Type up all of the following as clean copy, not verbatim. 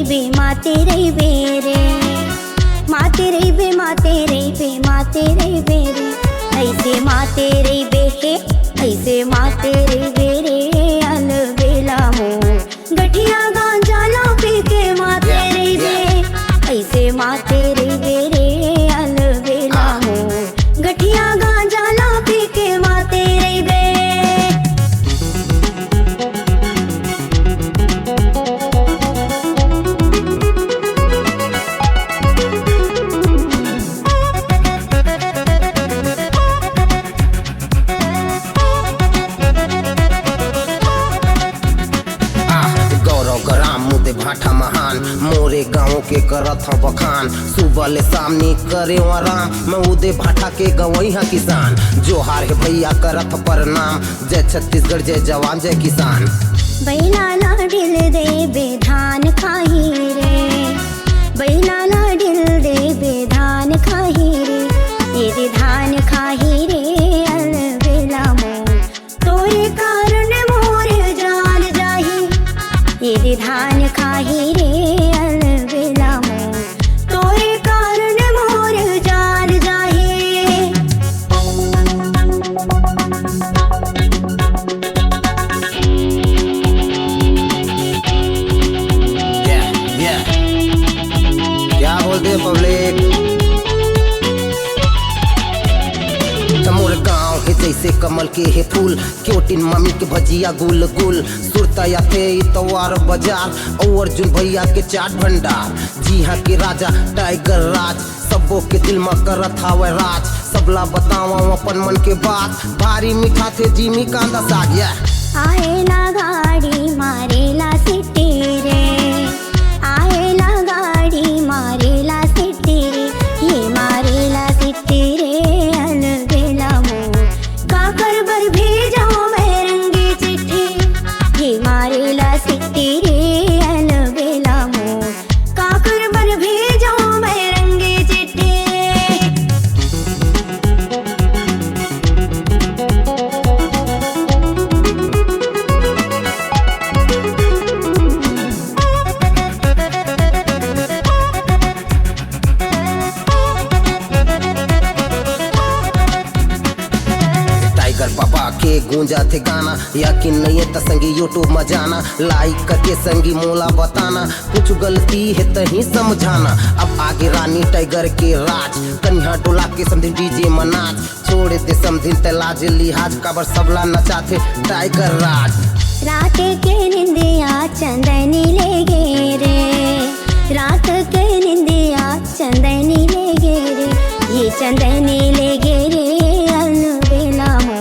बे माते रही बेरे माते रही बे माते रही बे माते रही बेरे ऐसे माते रही बे ऐसे माते रही बेरे अलबेला मो गठिया गांजा ला पी के माते रही बे ऐसे माते रही बेरे अलबेला मो गठिया गांजा ला पी के माते रही बे। भाठा महान मोरे गाँव के करत हूँ बखान सुबह ले सामने करे आराम मैं उदे भाठा के गवैया किसान जोहार है भैया करत प्रणाम जय छत्तीसगढ़ जय जवान जय किसान। बैला लाडिल दे बेधान खाही रे बैला लाडिल दे बेधान खाही रे ये धान खाही रे अलबेला मो तोरे कारण मोर जान जाही ये धान खाही रे अलबेला मो तोरे कारण मोर जान जाही। क्या बोलते पब्लिक मोर गाँव है जैसे कमल के है फूल क्योटिन मम्मी के भजिया गुल गुल सुरता या थे इतवार बाजार और अर्जुन भैया के चाट भंडार जी हाँ के राजा टाइगर राज सबो के दिल में करत हावे राज सबला बतावा अपन मन के बात भारी मीठा थे जिमी कांदा साग या आएला गाड़ी मारेला सिटी रे आएला गाड़ी मारेला सिटी रे ये मारेला सिटी रे अलबेला मो काकर बर भेजाओ मैं रंगी चिट्ठी ये मारेला सिटी रे अलबेला मो काकर बर भेजाओ मैं रंगी चिट्ठी। टाइगर पापा के गूंजा थे गाना यकीन नहीं है तो संगी यूट्यूब में जाना लाइक करके संगी मोला बताना कुछ गलती है तही समझाना। अब आगे रानी टाइगर के राज कन्या डोला के समझिन डीजे में नाच छोड़ दे समझिन तलाज लिहाज काबर सबला नचाथे टाइगर राज। रात के निंदिया चंदनी ले गे रे रात के निंदिया चंदनी ले गे रे ये चंदनी ले गे रे अलबेला मो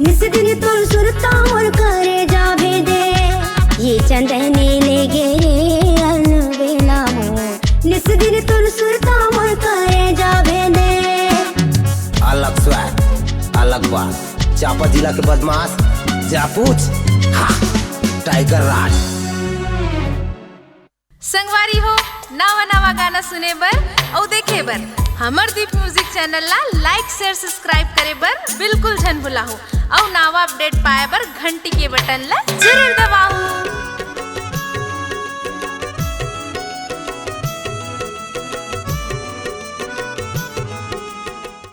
निस दिन तोर सुरता और करे जा भेदे ये चंदनी ले गे रे अलबेला मो निस दिन तोर सुरता और करे जा भेदे। अलग स्वैग अलग बात चापा जिला के बदमाश जा पूछ हाँ टाइगर राज। संगवारी हो नवा नवा गाना सुने बर और देखे बर हमर दीप म्यूजिक चैनल ला लाइक शेयर सब्सक्राइब करे बर बिल्कुल झन भुलाहो और नवा अपडेट पाए बर घंटी के बटन ला जरूर दबाओ।